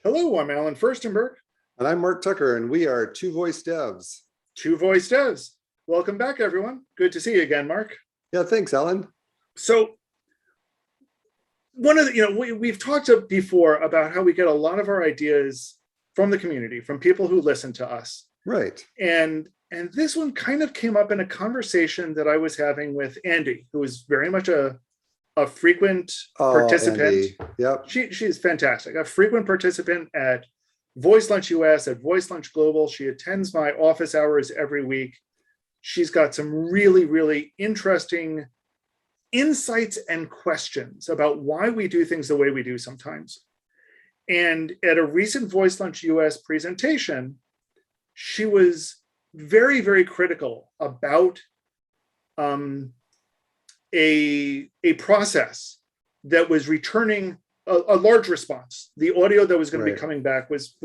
Hello, I'm Alan Furstenberg, And I'm Mark Tucker, and we are Two Voice Devs. Two Voice Devs. Welcome back, everyone. Good to see you again, Mark. Yeah, thanks, Alan. So, one of the, we've talked before about how we get a lot of our ideas from the community, from people who listen to us. Right. And this one kind of came up in a conversation that I was having with Andy, who is very much a frequent participant. Andy. Yep. She's fantastic. A frequent participant at Voice Lunch US, at Voice Lunch Global. She attends my office hours every week. She's got some really, really interesting insights and questions about why we do things the way we do sometimes. And at a recent Voice Lunch US presentation, she was very, very critical about a process that was returning a large response. The audio that was going to be coming back was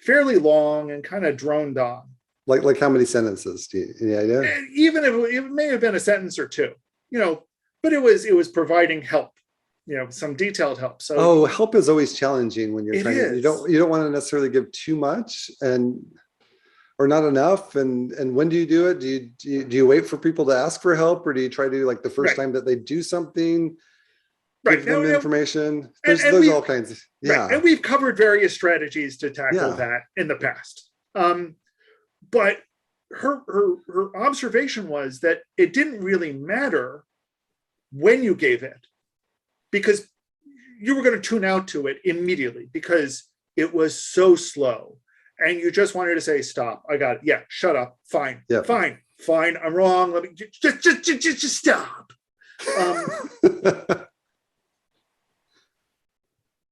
fairly long and kind of droned on. Like how many sentences? Any idea? And even if it may have been a sentence or two, but it was providing help, some detailed help. So help is always challenging when you're trying to, you don't want to necessarily give too much or not enough. And when do you do it? Do you wait for people to ask for help, or do you try to, like, the first time that they do something, give them information? There's all kinds. Yeah. Right. And we've covered various strategies to tackle that in the past. But her observation was that it didn't really matter when you gave it, because you were going to tune out to it immediately because it was so slow. And you just wanted to say, stop, I got it. Yeah, shut up. Fine. Yeah. Fine. I'm wrong. Let me just stop.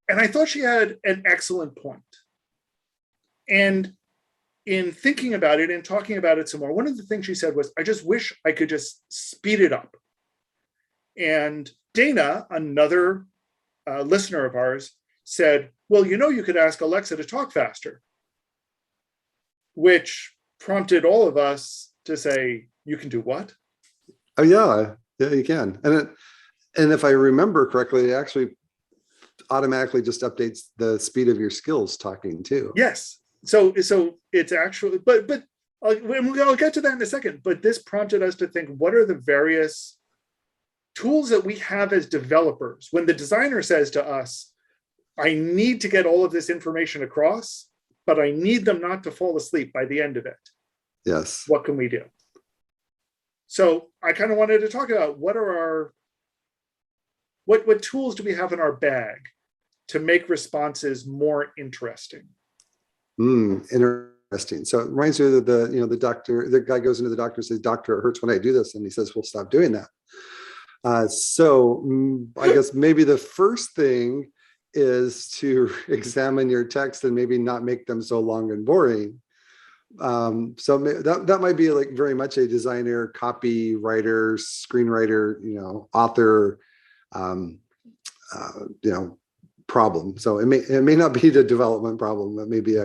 And I thought she had an excellent point. And in thinking about it and talking about it some more, one of the things she said was, I just wish I could just speed it up. And Dana, another listener of ours, said, well, you could ask Alexa to talk faster, which prompted all of us to say, you can do what? Oh, yeah, you can. And if I remember correctly, it actually automatically just updates the speed of your skills talking too. Yes. So it's actually, but I'll get to that in a second. But this prompted us to think, what are the various tools that we have as developers? When the designer says to us, I need to get all of this information across, but I need them not to fall asleep by the end of it. Yes. What can we do? So I kind of wanted to talk about what tools do we have in our bag to make responses more interesting? Interesting. So it reminds me of the guy goes into the doctor and says, doctor, it hurts when I do this. And he says, well, stop doing that. So I guess maybe the first thing is to examine your text and maybe not make them so long and boring. So that might be like very much a designer, copywriter, screenwriter, author, problem. So it may not be the development problem. It may be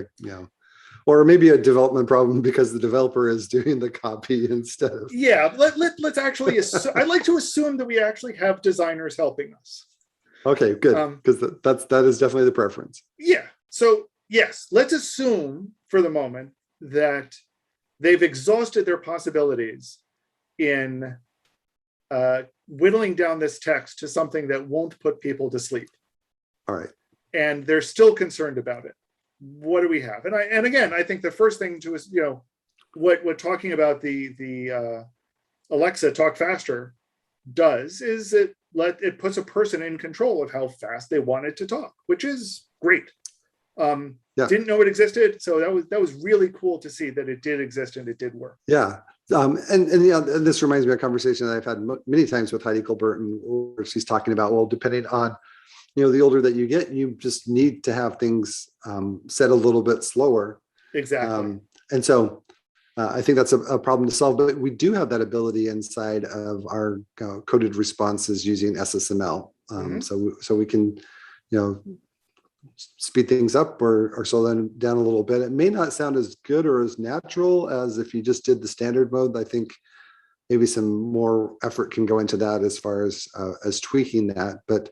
or maybe a development problem because the developer is doing the copy instead of. Yeah, let's actually. I'd like to assume that we actually have designers helping us. Okay, good, because that is definitely the preference. Yeah. So yes, let's assume for the moment that they've exhausted their possibilities in whittling down this text to something that won't put people to sleep. All right. And they're still concerned about it. What do we have? And again, I think the first thing to is, what talking about the Alexa talk faster does is it puts a person in control of how fast they want it to talk, which is great. Didn't know it existed, so that was really cool to see that it did exist and it did work. Yeah. And this reminds me of a conversation that I've had many times with Heidi Colburn, where she's talking about, well, depending on the older that you get, you just need to have things set a little bit slower. Exactly. And so I think that's a problem to solve, but we do have that ability inside of our coded responses using SSML. So we can, speed things up or slow them down a little bit. It may not sound as good or as natural as if you just did the standard mode. I think maybe some more effort can go into that as far as tweaking that. But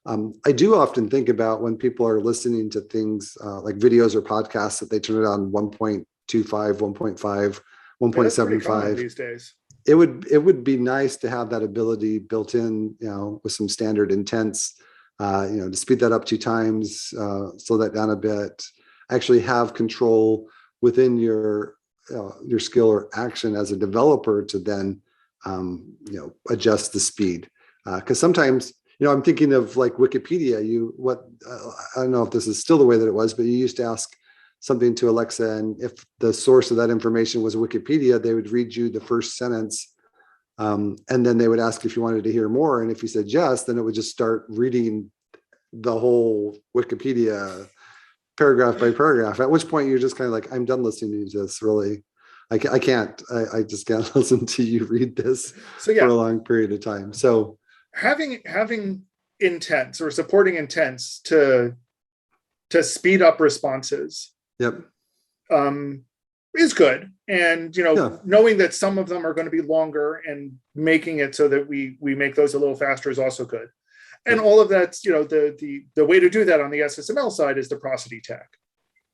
I do often think about when people are listening to things like videos or podcasts that they turn it on 1.25, 1.5, Yeah, that's pretty common 1.75. these days. It would be nice to have that ability built in, with some standard intents, to speed that up 2 times, slow that down a bit, actually have control within your skill or action as a developer to then, adjust the speed. Because sometimes, I'm thinking of like Wikipedia. I don't know if this is still the way that it was, but you used to ask something to Alexa, and if the source of that information was Wikipedia, they would read you the first sentence, and then they would ask if you wanted to hear more. And if you said yes, then it would just start reading the whole Wikipedia paragraph by paragraph. At which point you're just kind of like, I'm done listening to this. Really, I can't. I just can't listen to you read this for a long period of time. So having intents or supporting intents to speed up responses. Yep. Is good. And, knowing that some of them are going to be longer and making it so that we make those a little faster is also good. And all of that's, the way to do that on the SSML side is the prosody tag.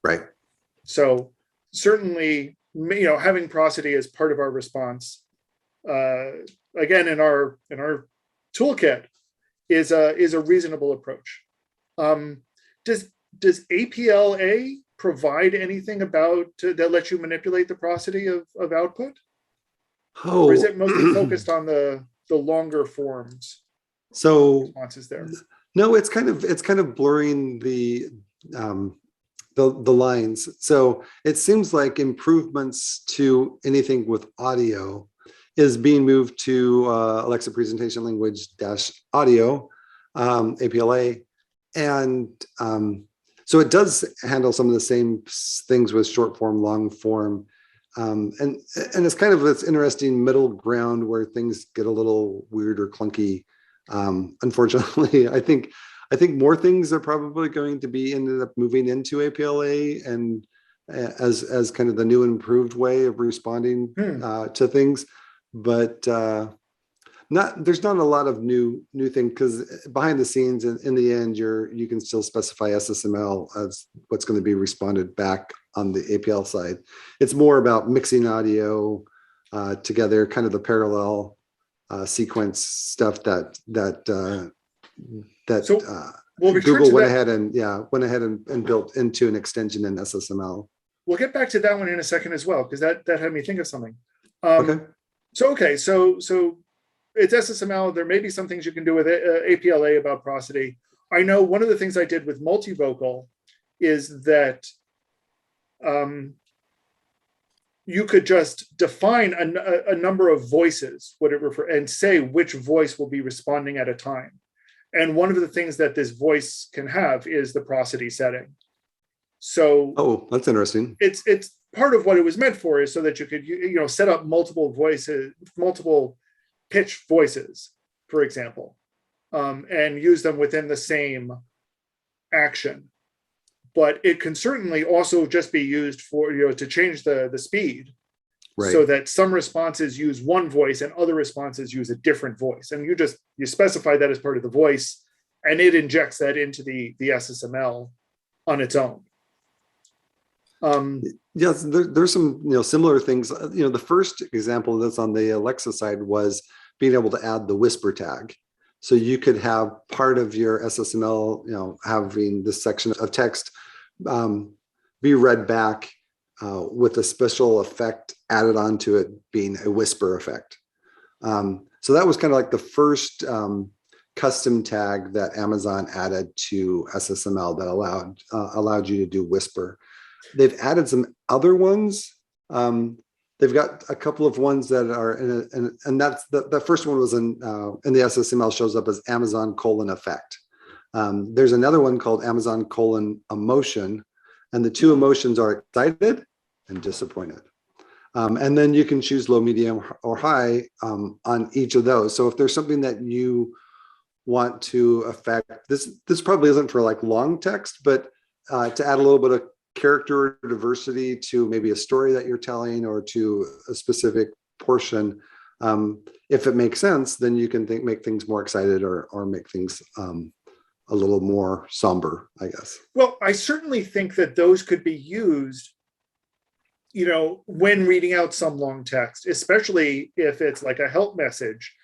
Right. So certainly, having prosody as part of our response, again, in our toolkit is a reasonable approach. Does APLA provide anything that lets you manipulate the prosody of output? Or is it mostly focused on the longer forms? So responses there. No, it's kind of blurring the lines. So it seems like improvements to anything with audio is being moved to Alexa Presentation Language -audio, APLA, and so it does handle some of the same things with short form, long form, and it's kind of this interesting middle ground where things get a little weird or clunky. Unfortunately, I think more things are probably going to be ended up moving into APLA and as kind of the new and improved way of responding to things, but there's not a lot of new thing, because behind the scenes, in the end, you can still specify SSML as what's going to be responded back on the APL side. It's more about mixing audio together, kind of the parallel sequence stuff that Google went ahead and built into an extension in SSML. We'll get back to that one in a second as well, because that had me think of something. Okay. So it's SSML. There may be some things you can do with APLA about prosody. I know one of the things I did with multivocal is that you could just define a number of voices, and say which voice will be responding at a time. And one of the things that this voice can have is the prosody setting. So, that's interesting. It's part of what it was meant for, is so that you could set up multiple voices, multiple pitch voices, for example, and use them within the same action. But it can certainly also just be used for, to change the speed, right, so that some responses use one voice and other responses use a different voice. And you specify that as part of the voice, and it injects that into the SSML on its own. Yes, there's some similar things. The first example that's on the Alexa side was being able to add the whisper tag. So you could have part of your SSML, having this section of text be read back with a special effect added onto it, being a whisper effect. So that was kind of like the first custom tag that Amazon added to SSML that allowed you to do whisper. They've added some other ones. They've got a couple of ones that are and that's the first one was in the SSML, shows up as Amazon : effect. There's another one called Amazon : emotion, and the two emotions are excited and disappointed. And then you can choose low, medium, or high on each of those. So if there's something that you want to affect, this probably isn't for like long text, but to add a little bit of character diversity to maybe a story that you're telling or to a specific portion, if it makes sense, then you can make things more excited or make things a little more somber, I guess. Well, I certainly think that those could be used, when reading out some long text, especially if it's like a help message.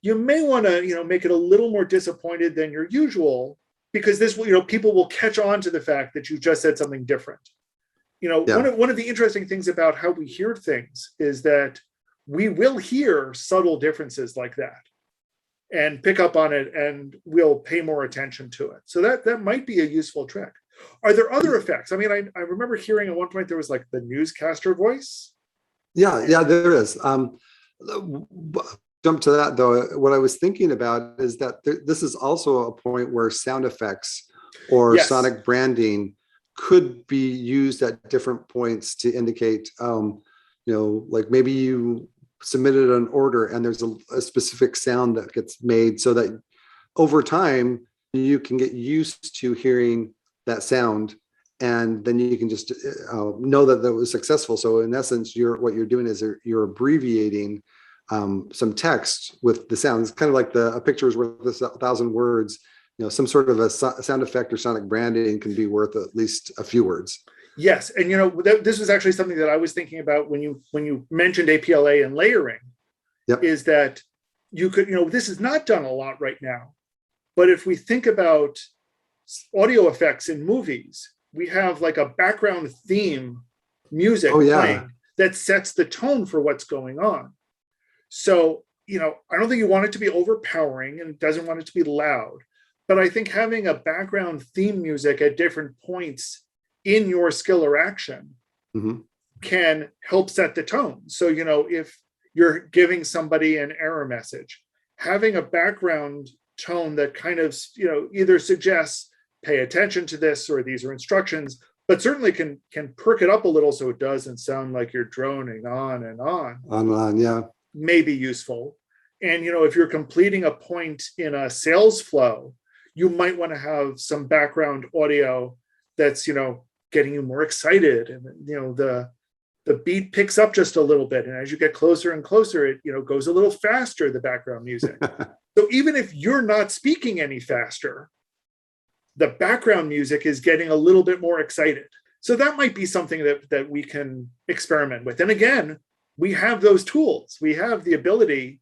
You may want to, make it a little more disappointed than your usual, because this will, people will catch on to the fact that you just said something different. One of the interesting things about how we hear things is that we will hear subtle differences like that and pick up on it, and we'll pay more attention to it. So that might be a useful trick. Are there other effects? I mean, I remember hearing at one point there was like the newscaster voice. Yeah, there is. Jump to that though. What I was thinking about is that this is also a point where sound effects or Yes. sonic branding could be used at different points to indicate, like maybe you submitted an order and there's a specific sound that gets made, so that over time you can get used to hearing that sound, and then you can just know that was successful. So in essence, what you're doing is you're abbreviating some text with the sound. It's kind of like a picture is worth 1,000 words. Some sort of a sound effect or sonic branding can be worth at least a few words. Yes, and this was actually something that I was thinking about when you mentioned APLA and layering. Yep. Is that you could, this is not done a lot right now, but if we think about audio effects in movies, we have like a background theme music playing that sets the tone for what's going on. So, I don't think you want it to be overpowering, and it doesn't want it to be loud, but I think having a background theme music at different points in your skill or action can help set the tone. So, if you're giving somebody an error message, having a background tone that kind of, either suggests pay attention to this, or these are instructions, but certainly can perk it up a little so it doesn't sound like you're droning on and on. Yeah. May be useful. And, if you're completing a point in a sales flow, you might want to have some background audio that's, getting you more excited. And, the beat picks up just a little bit. And as you get closer and closer, it, goes a little faster, the background music. So even if you're not speaking any faster, the background music is getting a little bit more excited. So that might be something that we can experiment with. And again, we have those tools. We have the ability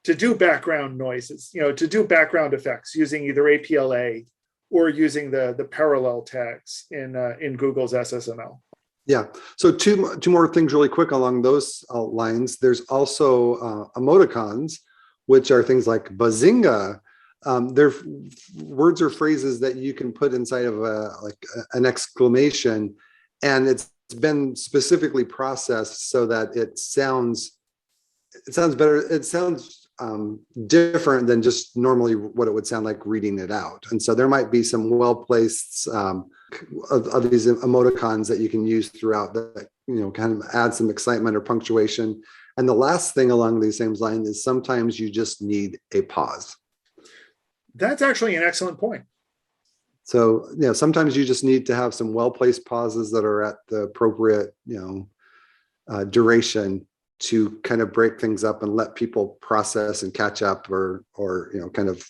to do background noises, to do background effects using either APLA or using the parallel tags in Google's SSML. Yeah. So two more things really quick along those lines. There's also emoticons, which are things like bazinga. They're words or phrases that you can put inside of an exclamation, and it's been specifically processed so that it sounds better. It sounds different than just normally what it would sound like reading it out. And so there might be some well-placed of these emoticons that you can use throughout that, kind of add some excitement or punctuation. And the last thing along these same lines is sometimes you just need a pause. That's actually an excellent point. So, sometimes you just need to have some well-placed pauses that are at the appropriate, duration to kind of break things up and let people process and catch up, or kind of,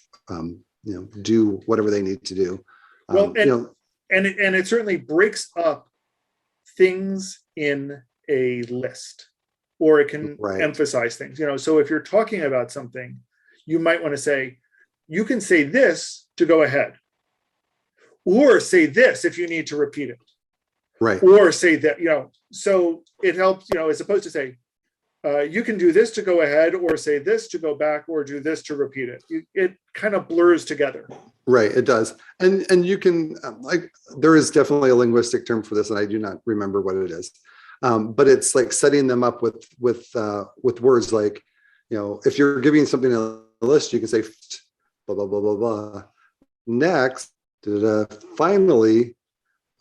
do whatever they need to do. Well, and it certainly breaks up things in a list, or it can emphasize things. So if you're talking about something, you might want to say, you can say this to go ahead, or say this if you need to repeat it, right? Or say that, so it helps, as opposed to say, you can do this to go ahead, or say this to go back, or do this to repeat it. It kind of blurs together. Right, it does. And you can, there is definitely a linguistic term for this, and I do not remember what it is. But it's like setting them up with words like, if you're giving something a list, you can say blah, blah, blah, blah, blah. Next, finally,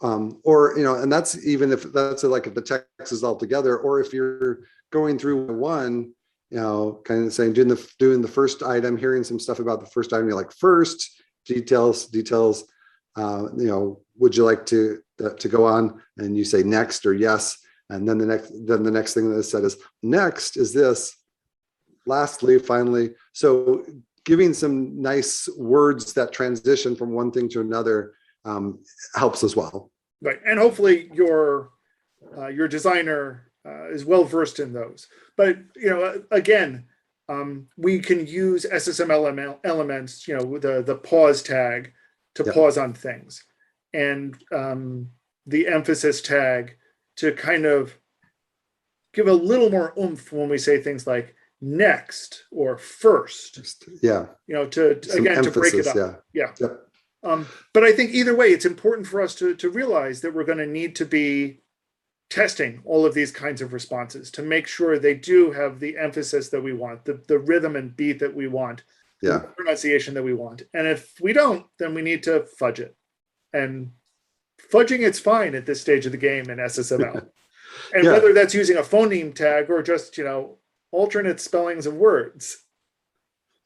or, and that's even if that's like if the text is all together, or if you're going through one, kind of saying, doing the first item, hearing some stuff about the first item, you're like, first, details, would you like to go on? And you say next or yes. And then the next thing that is said is next is this, lastly, finally. So giving some nice words that transition from one thing to another helps as well. Right, and hopefully your designer is well versed in those. But again, we can use SSML elements, the pause tag to pause on things, and the emphasis tag to kind of give a little more oomph when we say things like next or first. Yeah. To break it up. Yeah. Yep. But I think either way, it's important for us to realize that we're going to need to be testing all of these kinds of responses to make sure they do have the emphasis that we want, the rhythm and beat that we want, the pronunciation that we want. And if we don't, then we need to fudge it. And fudging it's fine at this stage of the game in SSML. And whether that's using a phoneme tag or just, alternate spellings of words.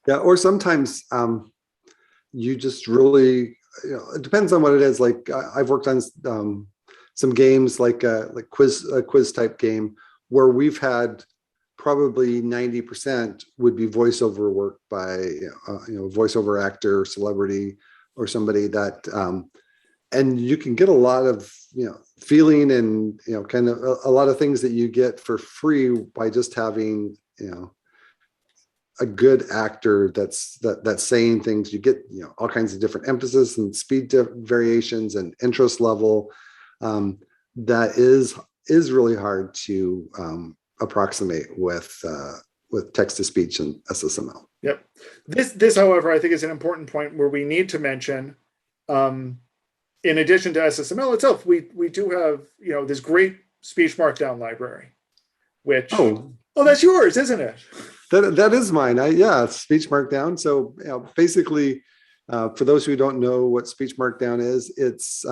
Yeah, or sometimes you just really, it depends on what it is. Like I've worked on some games like a quiz type game where we've had probably 90% would be voiceover work by voiceover actor, celebrity, or somebody that and you can get a lot of feeling and kind of a lot of things that you get for free by just having a good actor that's saying things. You get all kinds of different emphasis and speed variations and interest level. That is really hard to approximate with text to speech and SSML. Yep. This, however, I think is an important point where we need to mention, in addition to SSML itself, we do have this great speech markdown library, which that's yours, isn't it? That is mine. Speech markdown. So basically, for those who don't know what speech markdown is, it's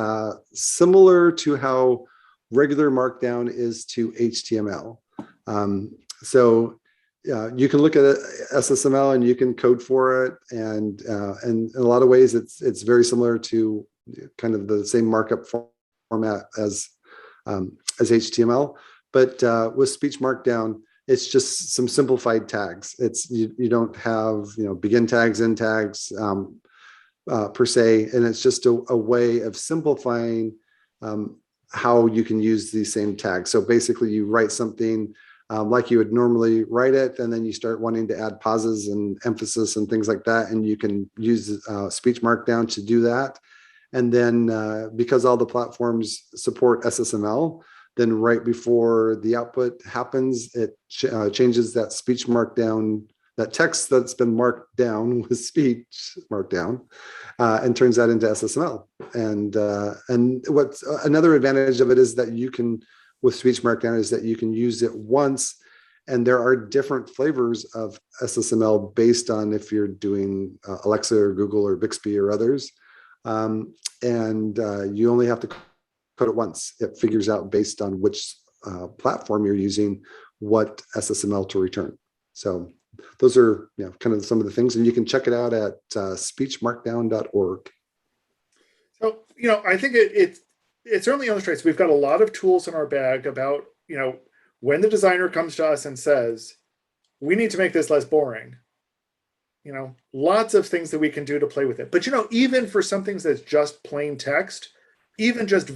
similar to how regular markdown is to HTML. So you can look at SSML and you can code for it, and in a lot of ways, it's very similar to kind of the same markup format as HTML. But with speech markdown, it's just some simplified tags. It's you don't have begin tags, end tags per se, and it's just a way of simplifying how you can use these same tags. So basically, you write something like you would normally write it, and then you start wanting to add pauses and emphasis and things like that, and you can use speech markdown to do that. And then because all the platforms support SSML, then right before the output happens, it changes that speech markdown, that text that's been marked down with speech markdown, and turns that into SSML. And what's another advantage of it is that you can, with speech markdown, is that you can use it once, and there are different flavors of SSML based on if you're doing Alexa or Google or Bixby or others. And you only have to code it once. It figures out based on which platform you're using what SSML to return. So those are kind of some of the things, and you can check it out at speechmarkdown.org. So I think it certainly illustrates we've got a lot of tools in our bag about when the designer comes to us and says we need to make this less boring. Lots of things that we can do to play with it. But even for some things that's just plain text, even just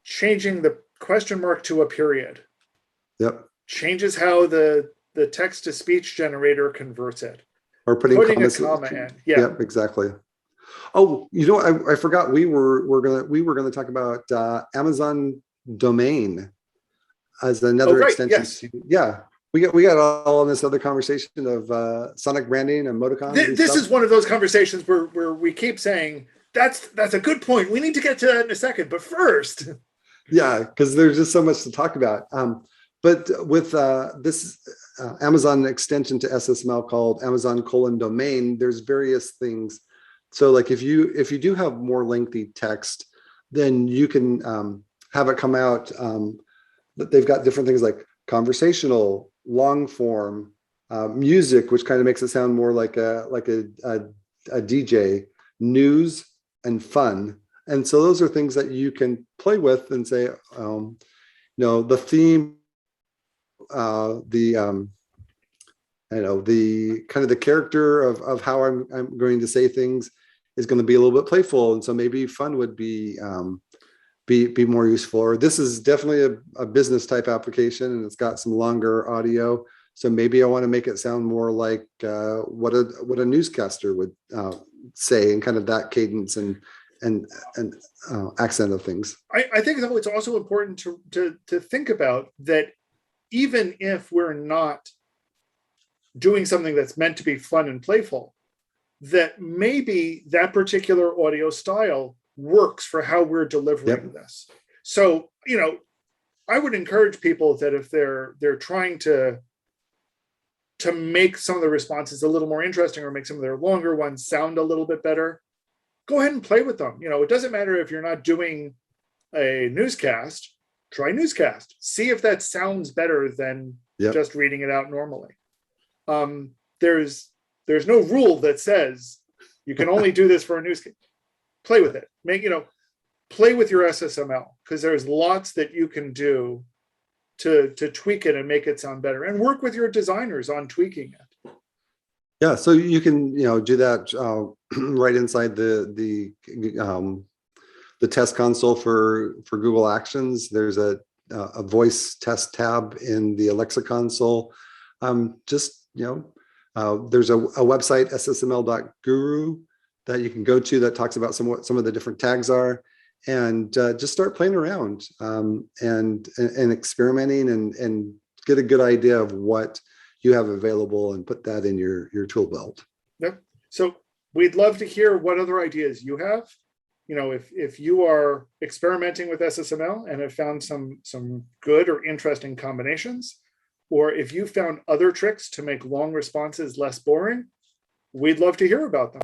changing the question mark to a period. Yep. Changes how the text to speech generator converts it. Or putting a comma in. Yeah. Yep, exactly. Oh, I forgot we were gonna talk about Amazon domain as another extension. Yes. Yeah. We got all in this other conversation of sonic branding and emoticons. This is one of those conversations where we keep saying that's a good point. We need to get to that in a second, but first. Yeah, because there's just so much to talk about. But with this Amazon extension to SSML called Amazon:domain, there's various things. So like if you do have more lengthy text, then you can have it come out. They've got different things like conversational, long form, music, which kind of makes it sound more like a DJ, news, and fun. And so those are things that you can play with and say, the theme, the kind of the character of how I'm going to say things is going to be a little bit playful, and so maybe fun would be more useful. Or this is definitely a business type application, and it's got some longer audio. So maybe I want to make it sound more like what a newscaster would say, and kind of that cadence and accent of things. I think though it's also important to think about that even if we're not doing something that's meant to be fun and playful, that maybe that particular audio style works for how we're delivering this. So, I would encourage people that if they're trying to make some of the responses a little more interesting, or make some of their longer ones sound a little bit better, go ahead and play with them. It doesn't matter if you're not doing a newscast, try newscast. See if that sounds better than just reading it out normally. There's no rule that says you can only do this for a newscast. Play with it. Play with your SSML, because there's lots that you can do to tweak it and make it sound better, and work with your designers on tweaking it. Yeah, so you can do that right inside the test console for Google Actions. There's a voice test tab in the Alexa console. There's a website, ssml.guru, that you can go to that talks about some of the different tags are, and just start playing around and experimenting and get a good idea of what you have available, and put that in your tool belt. Yep. So we'd love to hear what other ideas you have. If you are experimenting with SSML and have found some good or interesting combinations, or if you found other tricks to make long responses less boring, we'd love to hear about them.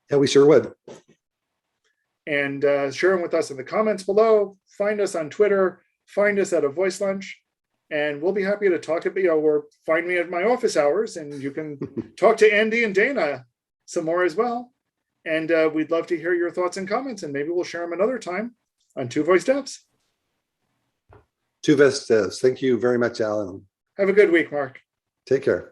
Yeah, we sure would. And share them with us in the comments below. Find us on Twitter. Find us at a voice lunch. And we'll be happy to talk about, or find me at my office hours, and you can talk to Andy and Dana some more as well. And we'd love to hear your thoughts and comments, and maybe we'll share them another time on Two Voice Devs. Two Voice Devs. Thank you very much, Alan. Have a good week, Mark. Take care.